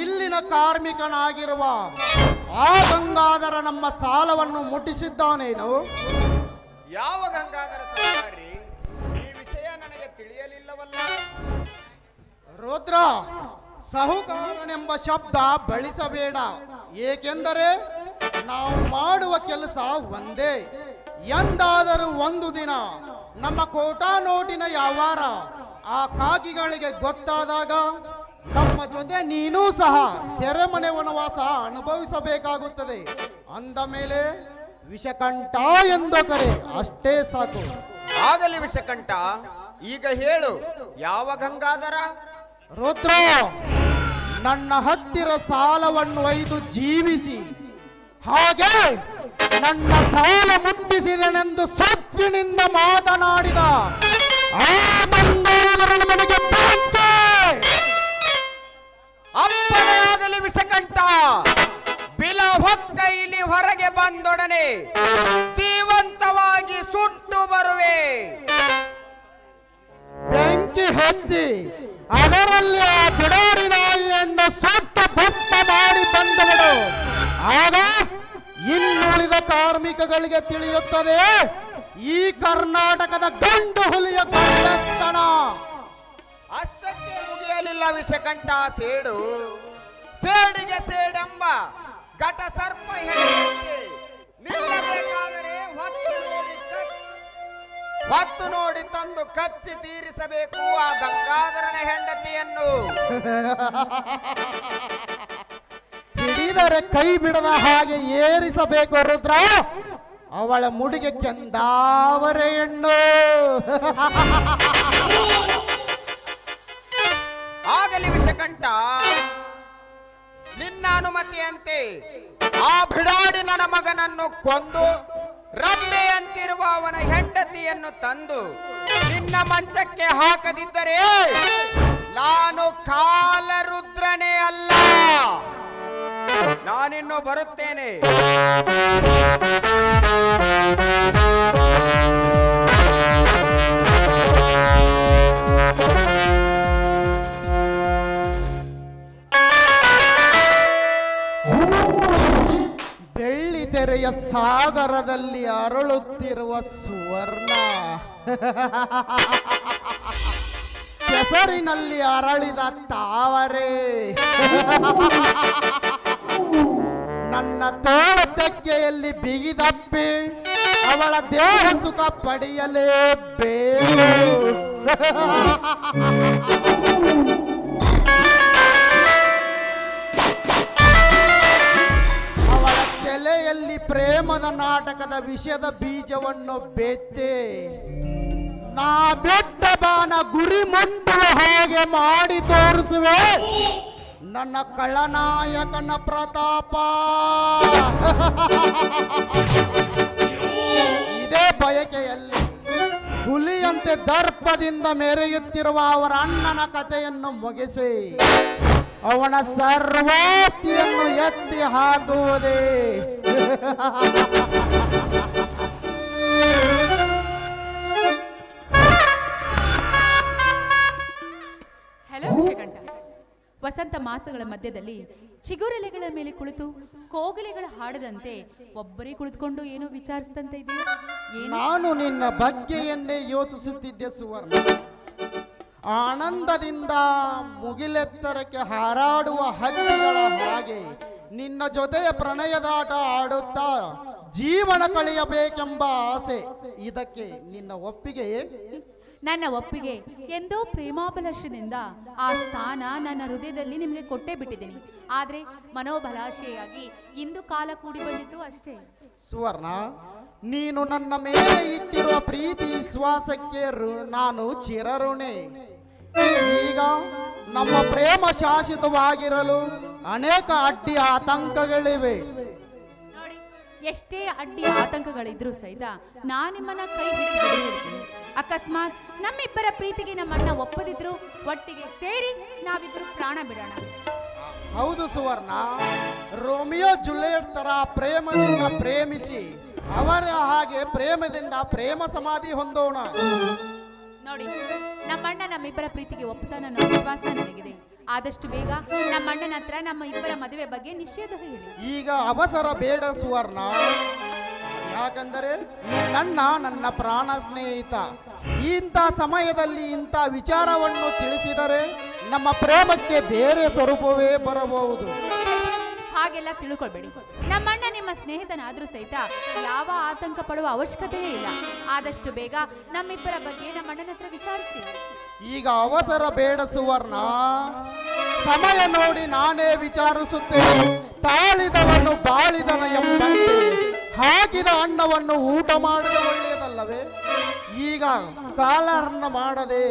ಮಿಲ್ಲಿನ ಕಾರ್ಮಿಕನಾಗಿರುವ ಆ ಗಂಗಾಧರ ನಮ್ಮ ಸಾಲವನ್ನು ಮುಟ್ಟಿಸಿದ್ದಾನೇನು? ಯಾವ ಗಂಗಾಧರ ಸರ್ಕಾರಿ? ಈ ವಿಷಯ ನನಗೆ ತಿಳಿಯಲಿಲ್ಲವಲ್ಲ. ರುದ್ರ, ಸಾಹುಕಾರನೆಂಬ ಶಬ್ದ ಬಳಸಬೇಡ. ಏಕೆಂದರೆ ನಾವು ಮಾಡುವ ಕೆಲಸ ಒಂದೇ. ಎಂದಾದರೂ ಒಂದು ದಿನ ನಮ್ಮ ಕೋಟಾ ನೋಟಿನ ವ್ಯವಹಾರ ಆ ಕಾಕಿಗಳಿಗೆ ಗೊತ್ತಾದಾಗ ನಮ್ಮ ಜೊತೆ ನೀನೂ ಸಹ ಸೆರೆಮನೆ ವನವಾಸ ಅನುಭವಿಸಬೇಕಾಗುತ್ತದೆ. ಅಂದ ಮೇಲೆ ವಿಷಕಂಠ ಎಂದು ಕರೆ, ಅಷ್ಟೇ ಸಾಕು. ಆಗಲಿ ವಿಷಕಂಠ, ಈಗ ಹೇಳು, ಯಾವ ಗಂಗಾಧರ? ರುದ್ರ, ನನ್ನ ಹತ್ತಿರ ಸಾಲವನ್ನು ಒಯ್ದು ಜೀವಿಸಿ ಹಾಗೆ ನನ್ನ ಸಾಲ ಮುಟ್ಟಿಸಿದೆನೆಂದು ಸೊಕ್ಕಿನಿಂದ ಮಾತನಾಡಿದ ಆ ಗಂಗಾಧರನ ಮನೆಗೆ ಬೆಂಕಿ! ಅಪ್ಪನೇ ಆಗಲಿ ವಿಷಕಂಠ, ಬಿಲ ಹೊಕ್ಕ ಇಲ್ಲಿ ಹೊರಗೆ ಬಂದೊಡನೆ ಜೀವಂತವಾಗಿ ಸುಟ್ಟು ಬರುವೆ. ಬೆಂಕಿ ಹಚ್ಚಿ ಅದರಲ್ಲಿ ಆ ಬಿಡೋರಿ ನಾಯಿಯನ್ನು ಸುಟ್ಟು ಭಸ್ಮ ಮಾಡಿ ಬಂದವಳು. ಆಗ ಇನ್ನುಳಿದ ಕಾರ್ಮಿಕಗಳಿಗೆ ತಿಳಿಯುತ್ತದೆ ಈ ಕರ್ನಾಟಕದ ಗಂಡು ಹುಲಿಯ ಗಂಡಸ್ತನ. ಅಷ್ಟಕ್ಕೆ ಮುಗಿಯಲಿಲ್ಲ ವಿಷಕಂಠ ಸೇಡು. ಸೇಡಿಗೆ ಸೇಡೆಂಬ ಘಟ ಸರ್ಪ ಹೇಳಿದಂತೆ ನಿಲ್ಲಬೇಕಾದರೆ ಹೊತ್ತು ನೋಡಿ ತಂದು ಕಚ್ಚಿ ತೀರಿಸಬೇಕು ಆ ಗಂಗಾಧರನ ಹೆಂಡತಿಯನ್ನು. ಹಿಡಿದರೆ ಕೈ ಬಿಡದ ಹಾಗೆ ಏರಿಸಬೇಕು ರುದ್ರ. ಅವಳ ಮುಡಿಗೆ ಕೆಂದಾವರೆ ಹೆಣ್ಣು. ಆಗಲಿ ವಿಷಕಂಠ, ನಿನ್ನ ಅನುಮತಿಯಂತೆ ಆ ಬಿಡಾಡಿ ನನ್ನ ಮಗನನ್ನು ಕೊಂದು ರಮ್ಮೆಯಂತಿರುವ ಅವನ ಹೆಂಡತಿಯನ್ನು ತಂದು ನಿನ್ನ ಮಂಚಕ್ಕೆ ಹಾಕದಿದ್ದರೆ ನಾನು ಕಾಲರುದ್ರನೇ ಅಲ್ಲ. ನಾನಿನ್ನು ಬರುತ್ತೇನೆ. ಬೆಳ್ಳಿ ತೆರೆಯ ಸಾಗರದಲ್ಲಿ ಅರಳುತ್ತಿರುವ ಸುವರ್ಣ, ಕೆಸರಿನಲ್ಲಿ ಅರಳಿದ ತಾವರೆ, ನನ್ನ ತೋಳ ತೆಕ್ಕೆಯಲ್ಲಿ ಬಿಗಿದಪ್ಪಿ ಅವಳ ದೇಹ ಸುಖ ಪಡೆಯಲೇಬೇಕು. ಅವಳ ತಲೆಯಲ್ಲಿ ಪ್ರೇಮದ ನಾಟಕದ ವಿಷದ ಬೀಜವನ್ನು ಬೆತ್ತೆ ನಾ ಬೆಟ್ಟ ಬಾನ ಗುರಿ ಮುಟ್ಟುವ ಹಾಗೆ ಮಾಡಿ ತೋರಿಸುವೆ ನನ್ನ ಕಳ್ಳನಾಯಕನ ಪ್ರತಾಪ. ಇದೇ ಬಯಕೆಯಲ್ಲಿ ಹುಲಿಯಂತೆ ದರ್ಪದಿಂದ ಮೆರೆಯುತ್ತಿರುವ ಅವರ ಅಣ್ಣನ ಕಥೆಯನ್ನು ಮುಗಿಸಿ ಅವನ ಸರ್ವಾಸ್ತಿಯನ್ನು ಎತ್ತಿ ಹಾಕುವುದೇ. ಹಲೋ ವಿಷಕಂಠ, ವಸಂತ ಮಾಸಗಳ ಮಧ್ಯದಲ್ಲಿ ಚಿಗುರೆಲೆಗಳ ಮೇಲೆ ಕುಳಿತು ಕೋಗಿಲೆಗಳ ಹಾಡದಂತೆ ಒಬ್ಬರೇ ಕುಳಿತುಕೊಂಡು ಏನೋ ವಿಚಾರಿಸಿದಂತೆ ಇದೆ. ನಾನು ನಿನ್ನ ಬಗ್ಗೆಯನ್ನೇ ಯೋಚಿಸುತ್ತಿದ್ದೆ ಸುವರ್ಣ. ಆನಂದದಿಂದ ಮುಗಿಲೆತ್ತರಕ್ಕೆ ಹಾರಾಡುವ ಹಕ್ಕಿಗಳ ಹಾಗೆ ನಿನ್ನ ಜೊತೆಯ ಪ್ರಣಯದಾಟ ಆಡುತ್ತಾ ಜೀವನ ಕಳೆಯಬೇಕೆಂಬ ಆಸೆ. ಇದಕ್ಕೆ ನಿನ್ನ ಒಪ್ಪಿಗೆ? ನನ್ನ ಒಪ್ಪಿಗೆ ಎಂದೋ ಪ್ರೇಮಾಭಿಲಾಷದಿಂದ ಆ ಸ್ಥಾನ ನನ್ನ ಹೃದಯದಲ್ಲಿ ನಿಮಗೆ ಕೊಟ್ಟೇ ಬಿಟ್ಟಿದ್ದೀನಿ. ಆದ್ರೆ ಮನೋಬಲಾಶೆಯಾಗಿ ಇಂದು ಕಾಲ ಕೂಡಿ ಬಂದಿತ್ತು ಅಷ್ಟೇ. ಸುವರ್ಣ, ನೀನು ನನ್ನ ಮೇಲೆ ಇಟ್ಟಿರುವ ಪ್ರೀತಿ ವಿಶ್ವಾಸಕ್ಕೆ ನಾನು ಚಿರಋಣಿ. ಈಗ ನಮ್ಮ ಪ್ರೇಮ ಶಾಶ್ವತವಾಗಿರಲು ಅನೇಕ ಅಡ್ಡಿ ಆತಂಕಗಳಿವೆ. ನೋಡಿ, ಎಷ್ಟೇ ಅಡ್ಡಿ ಆತಂಕಗಳಿದ್ರೂ ಸಹಿತ ನಾನು ನಿಮ್ಮನ್ನ ಕೈ ಹಿಡಿದು ಅಕಸ್ಮಾತ್ ನಮ್ಮಿಬ್ಬರ ಪ್ರೀತಿಗೆ ನಮ್ಮಣ್ಣ ಒಪ್ಪದಿದ್ರು ಒಟ್ಟಿಗೆ ಸೇರಿ ನಾವಿಬ್ಬರು ಪ್ರಾಣ ಬಿಡೋಣ. ಹೌದು ಸುವರ್ಣ, ರೋಮಿಯೋ ಜೂಲಿಯಟ್ ತರ ಪ್ರೇಮದಿಂದ ಪ್ರೇಮಿಸಿ ಅವರ ಹಾಗೆ ಪ್ರೇಮದಿಂದ ಪ್ರೇಮ ಸಮಾಧಿ ಹೊಂದೋಣ. ನೋಡಿ, ನಮ್ಮಣ್ಣ ನಮ್ಮಿಬ್ಬರ ಪ್ರೀತಿಗೆ ಒಪ್ಪುತ್ತಾನ ಅನ್ನೋ ವಿಶ್ವಾಸ ನನಗಿದೆ. ಆದಷ್ಟು ಬೇಗ ನಮ್ಮ ಅಣ್ಣನ ಹತ್ರ ನಮ್ಮ ಇಬ್ಬರ ಮದುವೆ ಬಗ್ಗೆ ನಿಷೇಧ ಹೇಳಿ. ಈಗ ಅವಸರ ಬೇಡ ಸುವರ್ಣ. ಯಾಕಂದರೆ ನನ್ನ ಪ್ರಾಣ ಸ್ನೇಹಿತ. ಇಂಥ ಸಮಯದಲ್ಲಿ ಇಂಥ ವಿಚಾರವನ್ನು ತಿಳಿಸಿದರೆ ನಮ್ಮ ಪ್ರೇಮಕ್ಕೆ ಬೇರೆ ಸ್ವರೂಪವೇ ಬರಬಹುದು. ಹಾಗೆಲ್ಲ ತಿಳ್ಕೊಳ್ಬೇಡಿ. ನಮ್ಮಣ್ಣ ನಿಮ್ಮ ಸ್ನೇಹಿತನಾದ್ರೂ ಸಹಿತ ಯಾವ ಆತಂಕ ಪಡುವ ಅವಶ್ಯಕತೆಯೇ ಇಲ್ಲ. ಆದಷ್ಟು ಬೇಗ ನಮ್ಮಿಬ್ಬರ ಬಗ್ಗೆ ನಮ್ಮಣ್ಣನ ಹತ್ರ ವಿಚಾರಿಸಿ. ಈಗ ಅವಸರ ಬೇಡ ಸುವರ್ಣ. ಸಮಯ ನೋಡಿ ನಾನೇ ವಿಚಾರಿಸುತ್ತೇನೆ. ತಾಳಿದವನು ಬಾಳಿದನ ಎಂಬಂತೆ ಹಾಕಿದ ಅನ್ನವನ್ನು ಊಟ ಮಾಡಿದ ಒಳ್ಳೆಯದಲ್ಲವೇ? ಈಗ ಕಾಲಹರಣ ಮಾಡದೆ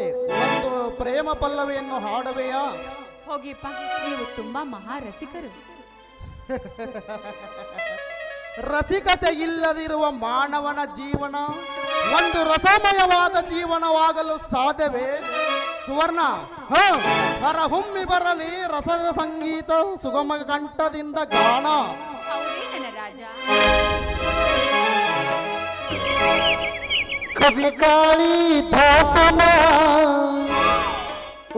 ಒಂದು ಪ್ರೇಮ ಪಲ್ಲವಿಯನ್ನು ಹಾಡವೆಯಾ? ಹೋಗಿಪ್ಪ, ನೀವು ತುಂಬಾ ಮಹಾರಸಿಕರು. ರಸಿಕತೆ ಇಲ್ಲದಿರುವ ಮಾನವನ ಜೀವನ ಒಂದು ರಸಮಯವಾದ ಜೀವನವಾಗಲು ಸಾಧ್ಯವೇ? ಸುವರ್ಣ, ಹೊರಹೊಮ್ಮಿ ಬರಲಿ ರಸದ ಸಂಗೀತ, ಸುಗಮ ಕಂಠದಿಂದ ಗಾನ. ಹೌದೇ ನನ್ನ ರಾಜ? ಕವಿ ಕಾಳಿದಾಸನ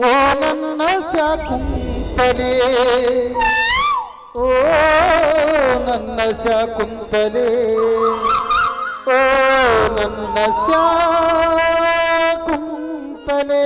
ಓ ನನ್ನ ಶಾಕುಂತಲೆ, ಓ ನನ್ನ ಶಾಕುಂತಲೆ, ಓ ನನ್ನ ಶಾಕುಂತಲೆ.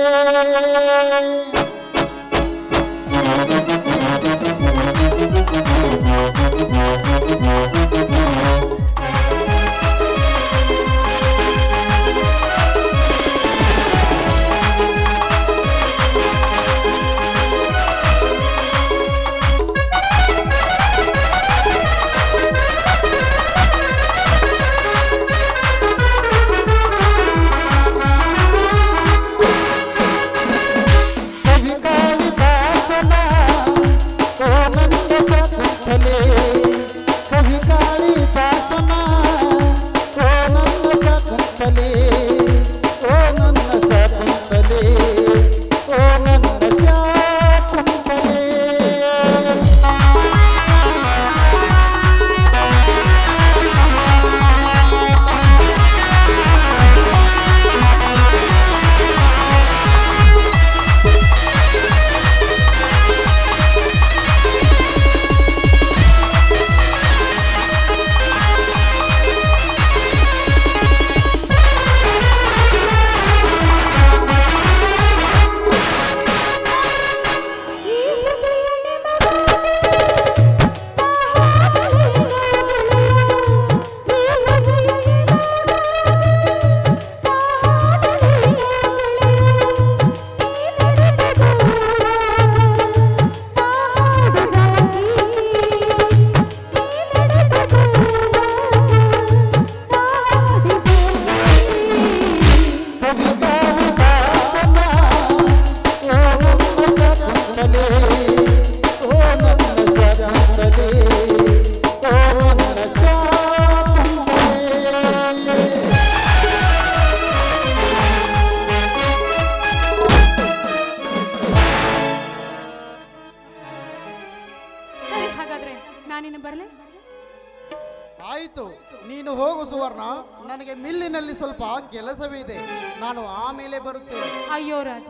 ಆಯಿತು, ನೀನು ಹೋಗು ಸುವರ್ಣ. ನನಗೆ ಮಿಲ್ಲಿನಲ್ಲಿ ಸ್ವಲ್ಪ ಕೆಲಸವಿದೆ, ನಾನು ಆಮೇಲೆ ಬರುತ್ತೇನೆ. ಅಯ್ಯೋ ರಾಜ,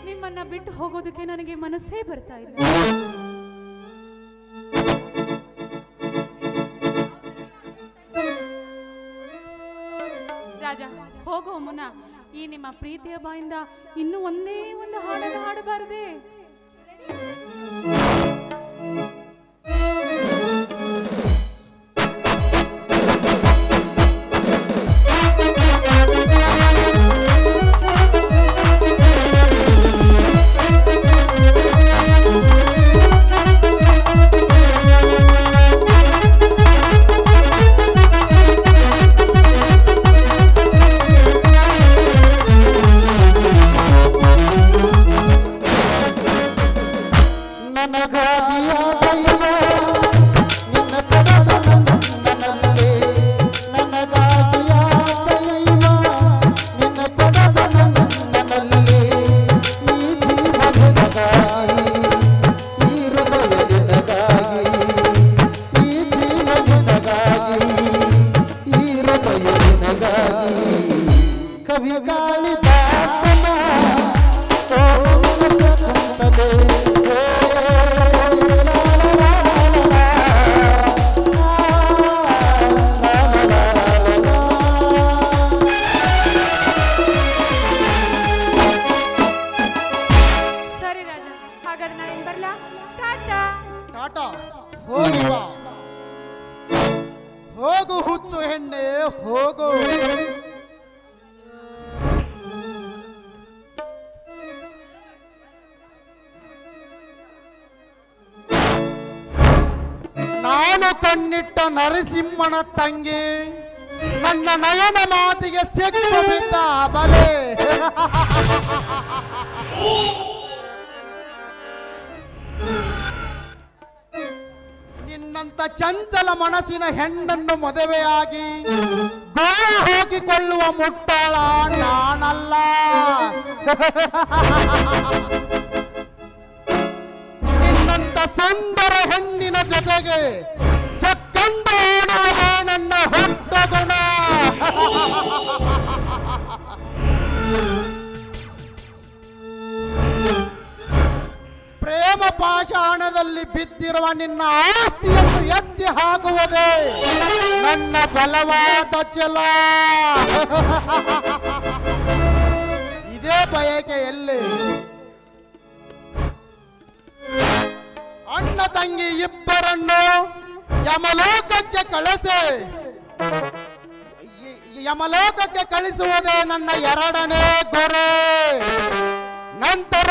ನಿಮ್ಮನ್ನ ಬಿಟ್ಟು ಹೋಗೋದಕ್ಕೆ ನನಗೆ ಮನಸ್ಸೇ ಬರ್ತಾ ಇಲ್ಲ. ರಾಜ, ಹೋಗೋ ಮುನ್ನ ಈ ನಿಮ್ಮ ಪ್ರೀತಿಯ ಬಾಯಿಂದ ಇನ್ನೂ ಒಂದೇ ಒಂದು ಹಾಡನ್ನು ಹಾಡಬಾರದೆ? ಕಾಟ ಹೋಗಿ ಬಾ. ಹೋಗು ಹುಚ್ಚು ಹೆಣ್ಣೆ ಹೋಗು. ನಾನು ಕಣ್ಣಿಟ್ಟ ನರಸಿಂಹನ ತಂಗಿ, ನನ್ನ ನಯನ ಮಾತಿಗೆ ಸಿಕ್ಕು ಬಿದ್ದ ಅಬಲೆ. ನಿನ್ನಂತ ಚಂಚಲ ಮನಸ್ಸಿನ ಹೆಣ್ಣನ್ನು ಮದುವೆಯಾಗಿ ಗೋಳು ಹಾಕಿಕೊಳ್ಳುವ ಮುಟ್ಟಾಳ ನಾನಲ್ಲ. ನಿನ್ನಂತ ಸುಂದರ ಹೆಣ್ಣಿನ ಜೊತೆಗೆ ಚಕ್ಕಂದ ಆಡುವುದೇ ನನ್ನ ಹೊತ್ತ ಗುಣ. ಪ್ರೇಮ ಪಾಷಾಣದಲ್ಲಿ ಬಿದ್ದಿರುವ ನಿನ್ನ ಆಸ್ತಿಯನ್ನು ಎತ್ತಿ ಹಾಕುವುದೇ ನನ್ನ ಬಲವಾದ ಛಲ. ಇದೇ ಬಯಕೆಯಲ್ಲಿ ಅಣ್ಣ ತಂಗಿ ಇಬ್ಬರನ್ನು ಯಮಲೋಕಕ್ಕೆ ಕಳಿಸುವುದೇ ನನ್ನ ಎರಡನೇ ಗುರಿ. ನಂತರ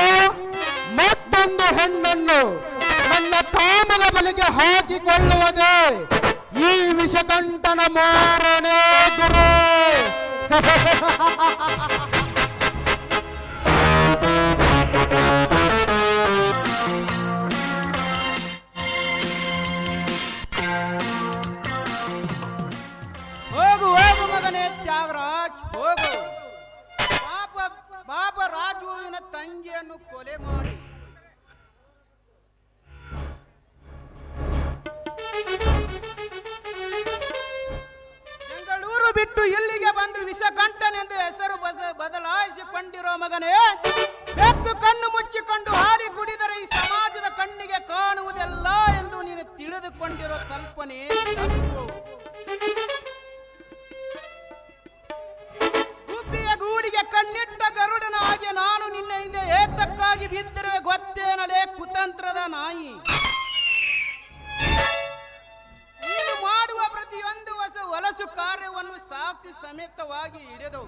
ಮತ್ತೊಂದು ಹೆಣ್ಣನ್ನು ನನ್ನ ಕಾಮದ ಬಲಿಗೆ ಹಾಕಿಕೊಳ್ಳುವುದೇ ಈ ವಿಷಕಂಠನ ಮೂರನೇ ಗುರಿ. ಹೋಗು ಹೋಗು ಮಗನೇ ತ್ಯಾಗರಾಜ್ ಹೋಗು. ಬಾಬ ರಾಜುವಿನ ತಂಗಿಯನ್ನು ಕೊಲೆ ಮಾಡಿ ಬೆಂಗಳೂರು ಬಿಟ್ಟು ಇಲ್ಲಿಗೆ ಬಂದು ವಿಷಕಂಠನೆಂದು ಹೆಸರು ಬದಲಾಯಿಸಿಕೊಂಡಿರೋ ಮಗನೇ, ಬೆಕ್ಕು ಕಣ್ಣು ಮುಚ್ಚಿಕೊಂಡು ಹಾರಿ ಕುಡಿದರೆ ಈ ಸಮಾಜದ ಕಣ್ಣಿಗೆ ಕಾಣುವುದೆಲ್ಲ ಎಂದು ನೀನು ತಿಳಿದುಕೊಂಡಿರೋ ಕಲ್ಪನೆ ತಪ್ಪು. ಗುಬ್ಬಿಯ ಗೂಡಿಗೆ ಕಣ್ಣಿಟ್ಟ ಗರುಡನ ಹಾಗೆ ನಾನು ನಿನ್ನ ಹಿಂದೆ ಏತಕ್ಕಾಗಿ ಬಿದ್ದರೆ ಗೊತ್ತೇನಲೇ ಕುತಂತ್ರದ ನಾಯಿ. ನೀನು ಮಾಡುವ ಪ್ರತಿಯೊಂದು ಹೊಲಸು ಕಾರ್ಯವನ್ನು ಸಾಕ್ಷಿ ಸಮೇತವಾಗಿ ಹಿಡಿದು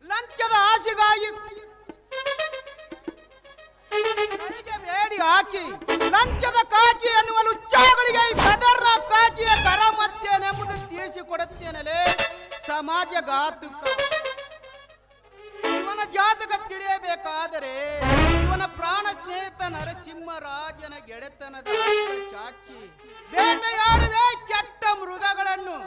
ಲಂಚದ ಆಸೆಗಾಗಿ ಕೈಗೆ ಬೇಡಿ ಹಾಕಿ ಲಂಚದ ಕಾಕಿ ಎನ್ನುವ ಲುಚ್ಚಾಗಳಿಗೆ ಈ ಕದರ್ನ ಕಾಕಿಯ ಕರಮತ್ತೇನೆಂಬುದು ತಿಳಿಸಿಕೊಡುತ್ತೇನಲೇ ಸಮಾಜಘಾತುಕ. ಇವನ ಜಾತಕ ತಿಳಿಯಬೇಕಾದರೆ ಇವನ ಪ್ರಾಣ ಸ್ನೇಹಿತ ನರಸಿಂಹರಾಜನ ಗೆಳೆತನದ ಚಾಚಿ ಬೇಟೆಯಾಡುವೆ ಕೆಟ್ಟ ಮೃಗಗಳನ್ನು.